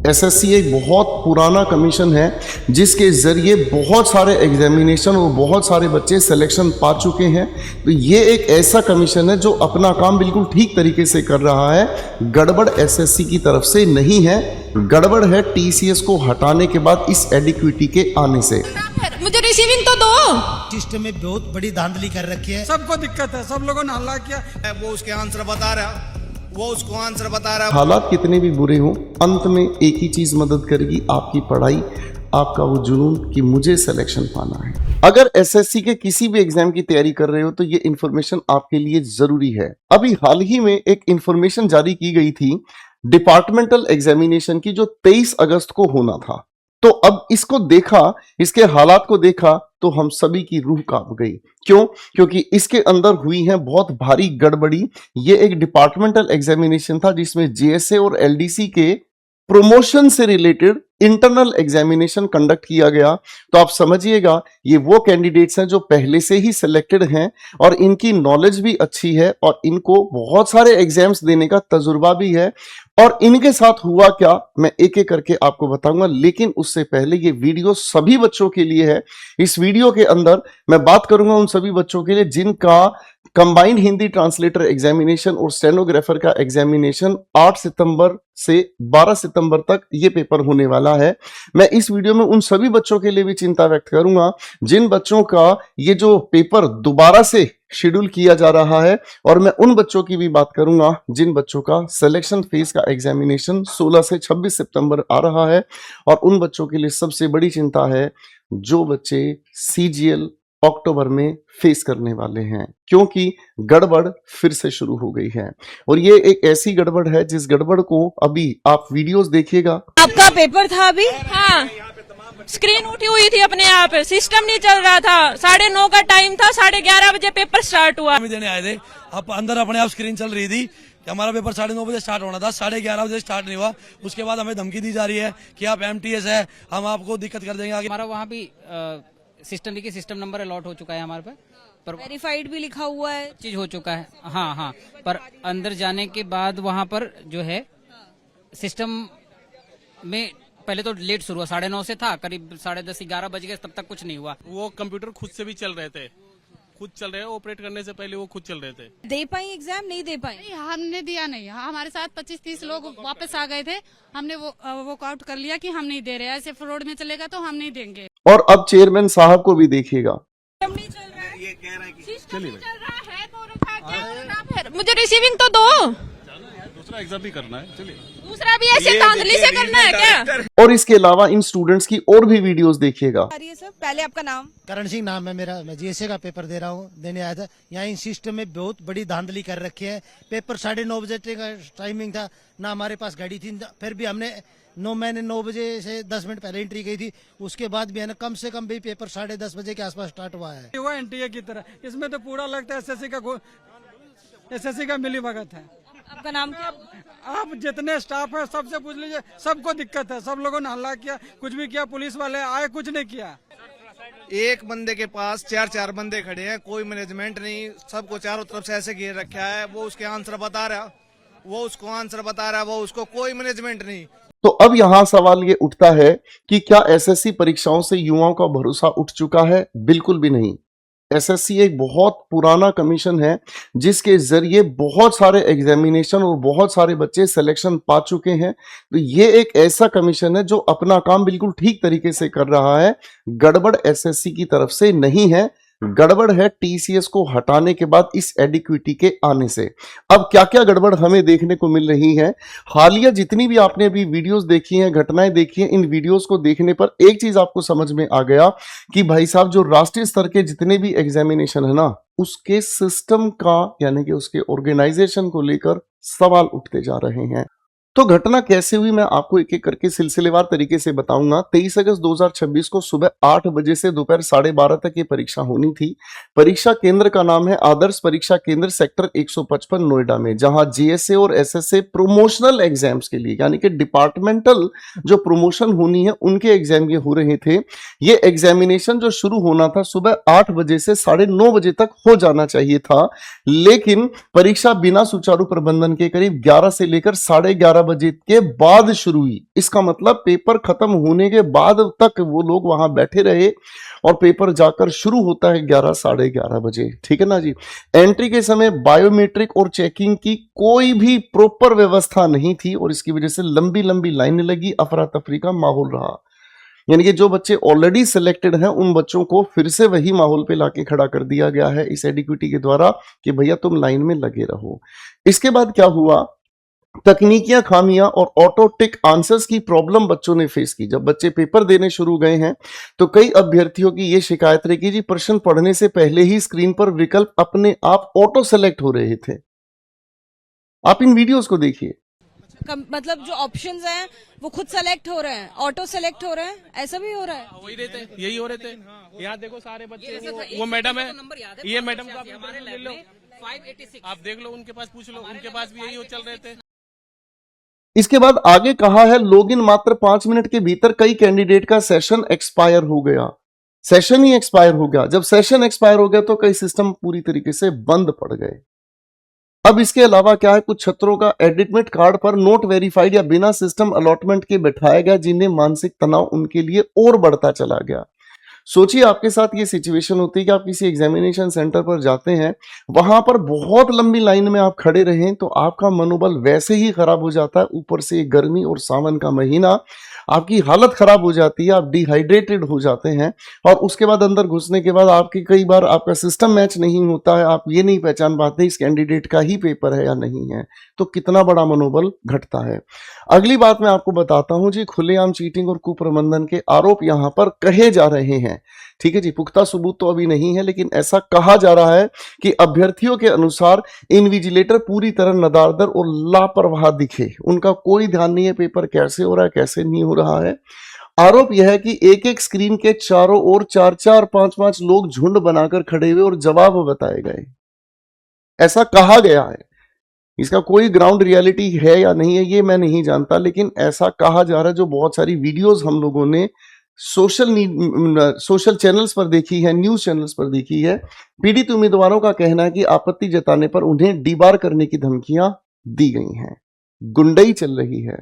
SSC एक बहुत पुराना कमीशन है जिसके ज़रिए बहुत सारे एग्जामिनेशन और बहुत सारे बच्चे सिलेक्शन पा चुके हैं। तो ये एक ऐसा कमीशन है जो अपना काम बिल्कुल ठीक तरीके से कर रहा है। गड़बड़ एसएससी की तरफ से नहीं है, गड़बड़ है टीसीएस को हटाने के बाद इस एडिक्विटी के आने से। मुझे रिसीविंग तो दो। सिस्टम में बहुत बड़ी धांधली कर रखी है। सबको दिक्कत है, सब लोगों ने हल्ला किया। वो उसके आंसर बता रहा, वो उसको आंसर बता रहा। हालात कितने भी बुरे हों, अंत में एक ही चीज मदद करेगी, आपकी पढ़ाई, आपका वो जुनून कि मुझे सिलेक्शन पाना है। अगर एसएससी के किसी भी एग्जाम की तैयारी कर रहे हो तो ये इन्फॉर्मेशन आपके लिए जरूरी है। अभी हाल ही में एक इन्फॉर्मेशन जारी की गई थी डिपार्टमेंटल एग्जामिनेशन की, जो 23 अगस्त को होना था। तो अब इसको देखा, इसके हालात को देखा तो हम सभी की रूह कांप गई। क्यों? क्योंकि इसके अंदर हुई है बहुत भारी गड़बड़ी। ये एक डिपार्टमेंटल एग्जामिनेशन था जिसमें जेएसए और एलडीसी के प्रमोशन से रिलेटेड इंटरनल एग्जामिनेशन कंडक्ट किया गया। तो आप समझिएगा, ये वो कैंडिडेट्स हैं जो पहले से ही सिलेक्टेड हैं और इनकी नॉलेज भी अच्छी है और इनको बहुत सारे एग्जाम्स देने का तजुर्बा भी है। और इनके साथ हुआ क्या, मैं एक एक करके आपको बताऊंगा, लेकिन उससे पहले ये वीडियो सभी बच्चों के लिए है। इस वीडियो के अंदर मैं बात करूंगा उन सभी बच्चों के लिए जिनका कंबाइंड हिंदी ट्रांसलेटर एग्जामिनेशन और स्टेनोग्राफर का एग्जामिनेशन 8 सितंबर से 12 सितंबर तक ये पेपर होने वाला है। मैं इस वीडियो में उन सभी बच्चों के लिए भी चिंता व्यक्त करूंगा जिन बच्चों का ये जो पेपर दोबारा से शेड्यूल किया जा रहा है, और मैं उन बच्चों की भी बात करूंगा जिन बच्चों का सिलेक्शन फेज का एग्जामिनेशन 16 से 26 सितंबर आ रहा है। और उन बच्चों के लिए सबसे बड़ी चिंता है जो बच्चे सीजीएल अक्टूबर में फेस करने वाले हैं, क्योंकि गड़बड़ फिर से शुरू हो गई है। और ये एक ऐसी गड़बड़ है जिस गड़बड़ को अभी आप वीडियोस देखिएगा। आपका पेपर था अभी? हाँ, स्क्रीन उठी हुई थी अपने आप, सिस्टम नहीं चल रहा था। 9:30 का टाइम था, 11:30 बजे पेपर स्टार्ट हुआ। देने आए थे, अब अंदर अपने आप स्क्रीन चल रही थी कि हमारा पेपर 9:30 बजे स्टार्ट होना था, 11:30 बजे स्टार्ट नहीं हुआ। उसके बाद हमें धमकी दी जा रही है कि आप एमटीएस है, हम आपको दिक्कत कर देंगे। हमारा वहाँ भी सिस्टम देखिए, सिस्टम नंबर अलॉट हो चुका है हमारे पे, पर वेरीफाइड भी लिखा हुआ है, चीज हो चुका है। हाँ, पर अंदर जाने के बाद वहाँ पर जो है सिस्टम में पहले तो लेट शुरू हुआ, 9:30 से था, करीब 10:30 11 बज गए, तब तक कुछ नहीं हुआ। वो कंप्यूटर खुद से भी चल रहे थे, खुद चल रहे, ऑपरेट करने से पहले वो खुद चल रहे थे। दे पाई एग्जाम? नहीं दे पाई। हमने दिया नहीं, हमारे साथ 25-30 लोग वापस आ गए थे। हमने वो आउट कर लिया कि हम नहीं दे रहे, ऐसे फ्रॉड में चलेगा तो हम नहीं देंगे। और अब चेयरमैन साहब को भी देखिएगा। नहीं चल रहा है, ये कह रहा है कि सिस्टम नहीं चल रहा है तो रखा क्या फिर? मुझे रिसीविंग तो दो। दूसरा एग्जाम भी करना है, चलिए। दूसरा भी ऐसे धांधली से करना है क्या? और इसके अलावा इन स्टूडेंट्स की और भी वीडियोस देखिएगा। सर, पहले आपका नाम? करण सिंह नाम है मेरा, मैं जीएसए का पेपर दे रहा हूँ, देने आया था। यहाँ इन सिस्टम में बहुत बड़ी धांधली कर रखी है। पेपर 9:30 बजे का टाइमिंग था, ना हमारे पास गाड़ी थी, फिर भी हमने 9 बजे से 10 मिनट पहले एंट्री गई थी। उसके बाद भी है ना, कम से कम भी पेपर 10:30 बजे के आसपास स्टार्ट हुआ है। हुआ एनटीए की तरह, इसमें तो पूरा लगता है एसएससी का मिली भगत है। आपका नाम क्या? आप जितने स्टाफ है सबसे पूछ लीजिए, सबको दिक्कत है। सब लोगों ने हल्ला किया, कुछ भी किया, पुलिस वाले आए, कुछ नहीं किया। एक बंदे के पास 4-4 बंदे खड़े हैं, कोई मैनेजमेंट नहीं, सबको चारों तरफ से ऐसे घेर रखा है। वो उसके आंसर बता रहा, वो उसको आंसर बता रहा, वो उसको, कोई मैनेजमेंट नहीं। तो अब यहां सवाल ये उठता है कि क्या एसएससी परीक्षाओं से युवाओं का भरोसा उठ चुका है? बिल्कुल भी नहीं। एसएससी एक बहुत पुराना कमीशन है जिसके जरिए बहुत सारे एग्जामिनेशन और बहुत सारे बच्चे सिलेक्शन पा चुके हैं। तो ये एक ऐसा कमीशन है जो अपना काम बिल्कुल ठीक तरीके से कर रहा है। गड़बड़ एसएससी की तरफ से नहीं है, गड़बड़ है टीसीएस को हटाने के बाद इस एडिक्विटी के आने से। अब क्या क्या गड़बड़ हमें देखने को मिल रही है, हालिया जितनी भी आपने अभी वीडियोस देखी हैं, घटनाएं देखी हैं, इन वीडियोस को देखने पर एक चीज आपको समझ में आ गया कि भाई साहब, जो राष्ट्रीय स्तर के जितने भी एग्जामिनेशन है ना, उसके सिस्टम का यानी कि उसके ऑर्गेनाइजेशन को लेकर सवाल उठते जा रहे हैं। तो घटना कैसे हुई मैं आपको एक एक करके सिलसिलेवार तरीके से बताऊंगा। 23 अगस्त 2026 को सुबह 8 बजे से दोपहर 12:30 तक ये परीक्षा होनी थी। परीक्षा केंद्र का नाम है आदर्श परीक्षा केंद्र सेक्टर 155 नोएडा में, जहां जीएसए और एसएसए प्रमोशनल एग्जाम्स के लिए यानी कि डिपार्टमेंटल जो प्रमोशन होनी है उनके एग्जाम ये हो रहे थे। ये एग्जामिनेशन जो शुरू होना था सुबह 8 बजे से 9:30 बजे तक हो जाना चाहिए था, लेकिन परीक्षा बिना सुचारू प्रबंधन के करीब 11 से लेकर 11:30 बजे के बाद शुरू हुई। इसका मतलब पेपर खत्म होने के बाद तक वो लोग वहां बैठे रहे और पेपर जाकर शुरू होता है 11 साढ़े 11 बजे। ठीक है ना जी। एंट्री के समय बायोमेट्रिक और चेकिंग की कोई भी प्रॉपर व्यवस्था नहीं थी और इसकी वजह से लंबी लंबी लाइनें लगी, अफरा तफरी का माहौल रहा। यानी कि जो बच्चे ऑलरेडी सिलेक्टेड हैं उन बच्चों को फिर से वही माहौल पे लाके खड़ा कर दिया गया है इस एडिक्विटी के द्वारा कि भैया तुम लाइन में लगे रहो। इसके बाद क्या हुआ, तकनीकियां खामियां और ऑटो टिक आंसर्स की प्रॉब्लम बच्चों ने फेस की। जब बच्चे पेपर देने शुरू गए हैं तो कई अभ्यर्थियों की यह शिकायत रही कि जी प्रश्न पढ़ने से पहले ही स्क्रीन पर विकल्प अपने आप ऑटो सेलेक्ट हो रहे थे। आप इन वीडियोस को देखिए। मतलब जो ऑप्शंस हैं वो खुद सेलेक्ट हो रहे हैं, ऑटो सेलेक्ट हो रहे हैं, ऐसा भी हो रहा है। वही रहते, यही हो रहे थे। यहाँ देखो सारे बच्चे, वो मैडम है, ये मैडम को आप ले लो, 586 आप देख लो, उनके पास पूछ लो, उनके पास भी यही चल रहे थे। इसके बाद आगे कहा है लॉगिन मात्र 5 मिनट के भीतर कई कैंडिडेट का सेशन एक्सपायर हो गया। सेशन ही एक्सपायर हो गया। जब सेशन एक्सपायर हो गया तो कई सिस्टम पूरी तरीके से बंद पड़ गए। अब इसके अलावा क्या है, कुछ छात्रों का एडमिट कार्ड पर नोट वेरीफाइड या बिना सिस्टम अलॉटमेंट के बैठाया गया, जिन्हें मानसिक तनाव उनके लिए और बढ़ता चला गया। सोचिए आपके साथ ये सिचुएशन होती है कि आप किसी एग्जामिनेशन सेंटर पर जाते हैं, वहां पर बहुत लंबी लाइन में आप खड़े रहें तो आपका मनोबल वैसे ही खराब हो जाता है। ऊपर से गर्मी और सावन का महीना, आपकी हालत खराब हो जाती है, आप डिहाइड्रेटेड हो जाते हैं और उसके बाद अंदर घुसने के बाद आपकी कई बार आपका सिस्टम मैच नहीं होता है, आप ये नहीं पहचान पाते इस कैंडिडेट का ही पेपर है या नहीं है, तो कितना बड़ा मनोबल घटता है। अगली बात मैं आपको बताता हूं जी, खुलेआम चीटिंग और कुप्रबंधन के आरोप यहां पर कहे जा रहे हैं। ठीक है जी, पुख्ता सबूत तो अभी नहीं है, लेकिन ऐसा कहा जा रहा है कि अभ्यर्थियों के अनुसार इन्विजिलेटर पूरी तरह नदारदर और लापरवाह दिखे। उनका कोई ध्यान नहीं है पेपर कैसे हो रहा है, कैसे नहीं हो रहा है। आरोप यह है कि एक एक स्क्रीन के चारों ओर 4-4, 5-5 लोग झुंड बनाकर खड़े हुए और जवाब बताए गए, ऐसा कहा गया है। इसका कोई ग्राउंड रियलिटी है या नहीं है ये मैं नहीं जानता, लेकिन ऐसा कहा जा रहा है। जो बहुत सारी वीडियोस हम लोगों ने सोशल चैनल्स पर देखी है, न्यूज चैनल्स पर देखी है। पीड़ित उम्मीदवारों का कहना है कि आपत्ति जताने पर उन्हें डीबार करने की धमकियां दी गई हैं, गुंडई चल रही है।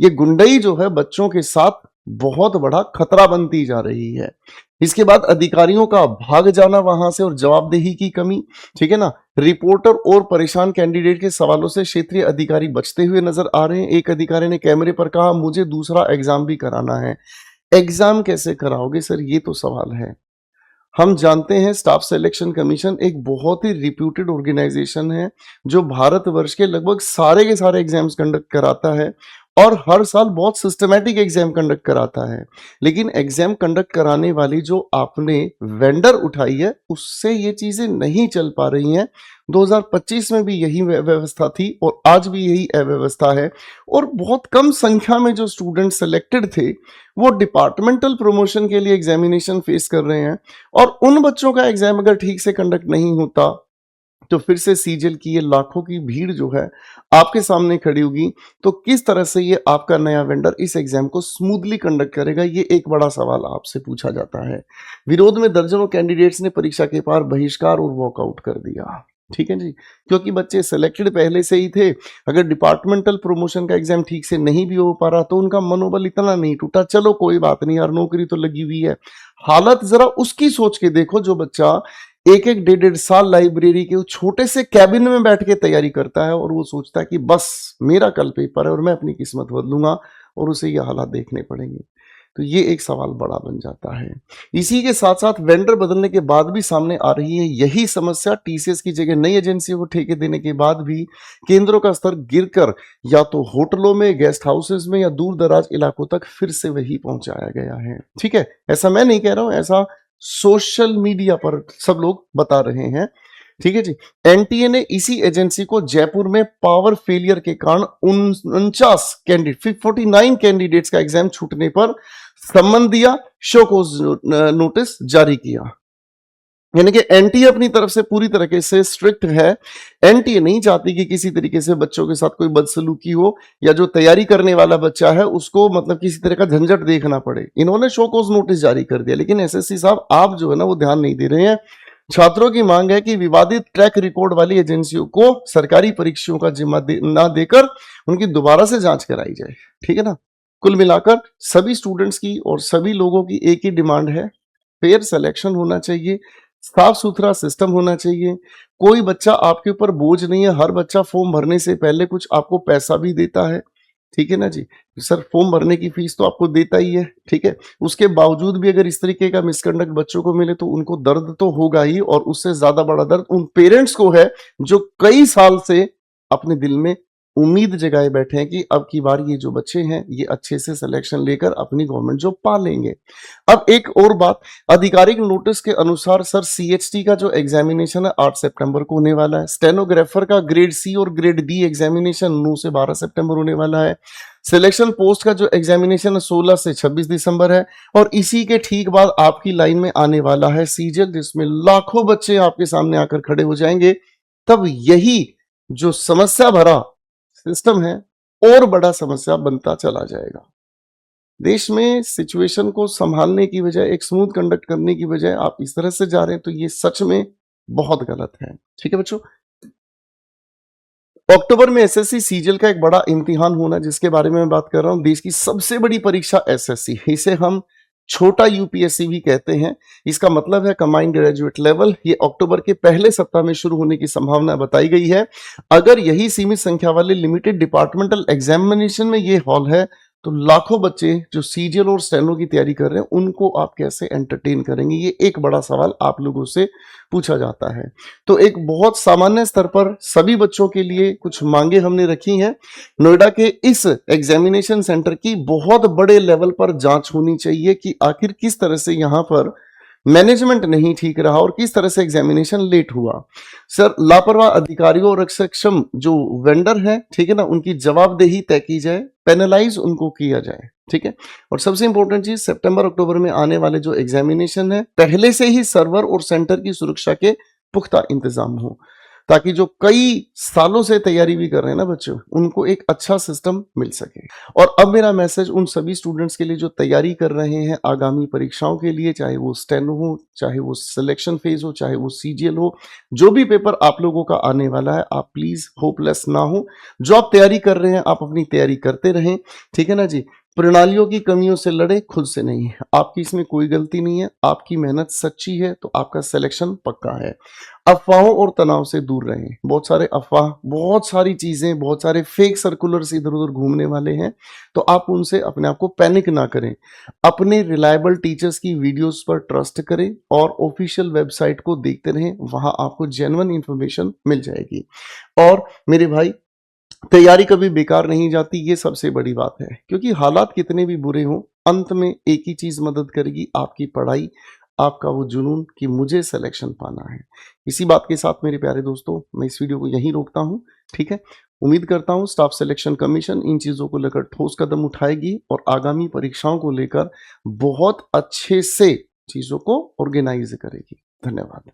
ये गुंडई जो है बच्चों के साथ बहुत बड़ा खतरा बनती जा रही है। इसके बाद अधिकारियों का भाग जाना वहां से और जवाबदेही की कमी, ठीक है ना। रिपोर्टर और परेशान कैंडिडेट के सवालों से क्षेत्रीय अधिकारी बचते हुए नजर आ रहे हैं। एक अधिकारी ने कैमरे पर कहा मुझे दूसरा एग्जाम भी कराना है। एग्जाम कैसे कराओगे सर, ये तो सवाल है। हम जानते हैं स्टाफ सिलेक्शन कमीशन एक बहुत ही रिप्यूटेड ऑर्गेनाइजेशन है जो भारतवर्ष के लगभग सारे के सारे एग्जाम्स कंडक्ट कराता है और हर साल बहुत सिस्टमैटिक एग्जाम कंडक्ट कराता है। लेकिन एग्जाम कंडक्ट कराने वाली जो आपने वेंडर उठाई है उससे ये चीजें नहीं चल पा रही हैं। 2025 में भी यही व्यवस्था थी और आज भी यही अव्यवस्था है और बहुत कम संख्या में जो स्टूडेंट सिलेक्टेड थे वो डिपार्टमेंटल प्रमोशन के लिए एग्जामिनेशन फेस कर रहे हैं और उन बच्चों का एग्जाम अगर ठीक से कंडक्ट नहीं होता तो फिर से सीजल की ये लाखों की भीड़ जो है आपके सामने खड़ी होगी। तो किस तरह से ये आपका नया वेंडर इस एग्जाम को स्मूथली कंडक्ट करेगा, ये एक बड़ा सवाल आपसे पूछा जाता है। विरोध में दर्जनों कैंडिडेट्स ने परीक्षा के पार बहिष्कार और वॉकआउट कर दिया। ठीक है जी, क्योंकि बच्चे सिलेक्टेड पहले से ही थे। अगर डिपार्टमेंटल प्रमोशन का एग्जाम ठीक से नहीं भी हो पा रहा तो उनका मनोबल इतना नहीं टूटा, चलो कोई बात नहीं यार, नौकरी तो लगी हुई है। हालत जरा उसकी सोच के देखो जो बच्चा एक 1.5 साल लाइब्रेरी के छोटे से कैबिन में बैठ के तैयारी करता है और वो सोचता है कि बस मेरा कल पेपर है और मैं अपनी किस्मत बदलूंगा और उसे ये हालात देखने पड़ेंगे। तो ये एक सवाल बड़ा बन जाता है। इसी के साथ साथ वेंडर बदलने के बाद भी सामने आ रही है यही समस्या। टीसीएस की जगह नई एजेंसी को ठेके देने के बाद भी केंद्रों का स्तर गिरकर या तो होटलों में, गेस्ट हाउसेस में या दूर दराज इलाकों तक फिर से वही पहुंचाया गया है। ठीक है, ऐसा मैं नहीं कह रहा हूं, ऐसा सोशल मीडिया पर सब लोग बता रहे हैं। ठीक है जी, एनटीए ने इसी एजेंसी को जयपुर में पावर फेलियर के कारण 49 कैंडिडेट्स का एग्जाम छूटने पर सम्मन दिया, शो कॉज नोटिस जारी किया। यानी कि एनटीए अपनी तरफ से पूरी तरीके से स्ट्रिक्ट है। एनटीए नहीं चाहती कि किसी तरीके से बच्चों के साथ कोई बदसलूकी हो या जो तैयारी करने वाला बच्चा है उसको मतलब किसी तरह का झंझट देखना पड़े। इन्होंने शो कॉज नोटिस जारी कर दिया, लेकिन एसएससी साहब आप जो है ना वो ध्यान नहीं दे रहे हैं। छात्रों की मांग है कि विवादित ट्रैक रिकॉर्ड वाली एजेंसियों को सरकारी परीक्षाओं का जिम्मा ना देकर उनकी दोबारा से जांच कराई जाए। ठीक है ना। कुल मिलाकर सभी स्टूडेंट्स की और सभी लोगों की एक ही डिमांड है, फेयर सिलेक्शन होना चाहिए, साफ सुथरा सिस्टम होना चाहिए। कोई बच्चा आपके ऊपर बोझ नहीं है, हर बच्चा फॉर्म भरने से पहले कुछ आपको पैसा भी देता है। ठीक है ना जी। सर फॉर्म भरने की फीस तो आपको देता ही है। ठीक है। उसके बावजूद भी अगर इस तरीके का मिसकंडक्ट बच्चों को मिले तो उनको दर्द तो होगा ही, और उससे ज्यादा बड़ा दर्द उन पेरेंट्स को है जो कई साल से अपने दिल में उम्मीद जगाए बैठे हैं कि अब की बार ये जो बच्चे हैं ये अच्छे से सिलेक्शन लेकर अपनी गवर्नमेंट जॉब पा लेंगे। अब एक और बात, आधिकारिक नोटिस के अनुसार सर CHT का जो एग्जामिनेशन है 8 सितंबर को होने वाला है। स्टेनोग्राफर का ग्रेड C और ग्रेड D एग्जामिनेशन 9 से 12 सितंबर होने वाला है। सिलेक्शन पोस्ट का जो एग्जामिनेशन है 16 से 26 दिसंबर है। और इसी के ठीक बाद आपकी लाइन में आने वाला है सीजल, जिसमें लाखों बच्चे आपके सामने आकर खड़े हो जाएंगे। तब यही जो समस्या भरा सिस्टम है और बड़ा समस्या बनता चला जाएगा। देश में सिचुएशन को संभालने की बजाय, एक स्मूथ कंडक्ट करने की बजाय आप इस तरह से जा रहे हैं, तो ये सच में बहुत गलत है। ठीक है बच्चों। अक्टूबर में SSC सीजल का एक बड़ा इम्तिहान होना, जिसके बारे में मैं बात कर रहा हूं। देश की सबसे बड़ी परीक्षा SSC, इसे हम छोटा UPSC भी कहते हैं। इसका मतलब है कंबाइंड ग्रेजुएट लेवल। ये अक्टूबर के पहले सप्ताह में शुरू होने की संभावना बताई गई है। अगर यही सीमित संख्या वाले लिमिटेड डिपार्टमेंटल एग्जामिनेशन में ये हॉल है, तो लाखों बच्चे जो सीजीएल और स्टेनो की तैयारी कर रहे हैं उनको आप कैसे एंटरटेन करेंगे, ये एक बड़ा सवाल आप लोगों से पूछा जाता है। तो एक बहुत सामान्य स्तर पर सभी बच्चों के लिए कुछ मांगे हमने रखी हैं। नोएडा के इस एग्जामिनेशन सेंटर की बहुत बड़े लेवल पर जांच होनी चाहिए कि आखिर किस तरह से यहाँ पर मैनेजमेंट नहीं ठीक रहा और किस तरह से एग्जामिनेशन लेट हुआ। सर लापरवाह अधिकारियों और सक्षम जो वेंडर है, ठीक है ना, उनकी जवाबदेही तय की जाए, पेनलाइज उनको किया जाए। ठीक है। और सबसे इंपॉर्टेंट चीज, सितंबर अक्टूबर में आने वाले जो एग्जामिनेशन है, पहले से ही सर्वर और सेंटर की सुरक्षा के पुख्ता इंतजाम हो, ताकि जो कई सालों से तैयारी भी कर रहे हैं ना बच्चों, उनको एक अच्छा सिस्टम मिल सके। और अब मेरा मैसेज उन सभी स्टूडेंट्स के लिए जो तैयारी कर रहे हैं आगामी परीक्षाओं के लिए, चाहे वो स्टेनो हो, चाहे वो सिलेक्शन फेज हो, चाहे वो सीजीएल हो, जो भी पेपर आप लोगों का आने वाला है, आप प्लीज होपलेस ना हो। जो आप तैयारी कर रहे हैं आप अपनी तैयारी करते रहें। ठीक है ना जी। प्रणालियों की कमियों से लड़े, खुद से नहीं। आपकी इसमें कोई गलती नहीं है, आपकी मेहनत सच्ची है तो आपका सिलेक्शन पक्का है। अफवाहों और तनाव से दूर रहें। बहुत सारे अफवाह, बहुत सारी चीजें, बहुत सारे फेक सर्कुलर्स इधर उधर घूमने वाले हैं, तो आप उनसे अपने आप को पैनिक ना करें। अपने रिलायबल टीचर्स की वीडियोस पर ट्रस्ट करें और ऑफिशियल वेबसाइट को देखते रहें, वहां आपको जेन्युइन इंफॉर्मेशन मिल जाएगी। और मेरे भाई, तैयारी कभी बेकार नहीं जाती, ये सबसे बड़ी बात है, क्योंकि हालात कितने भी बुरे हों, अंत में एक ही चीज मदद करेगी, आपकी पढ़ाई, आपका वो जुनून कि मुझे सिलेक्शन पाना है। इसी बात के साथ मेरे प्यारे दोस्तों, मैं इस वीडियो को यहीं रोकता हूं। ठीक है। उम्मीद करता हूं स्टाफ सिलेक्शन कमीशन इन चीजों को लेकर ठोस कदम उठाएगी और आगामी परीक्षाओं को लेकर बहुत अच्छे से चीजों को ऑर्गेनाइज करेगी। धन्यवाद।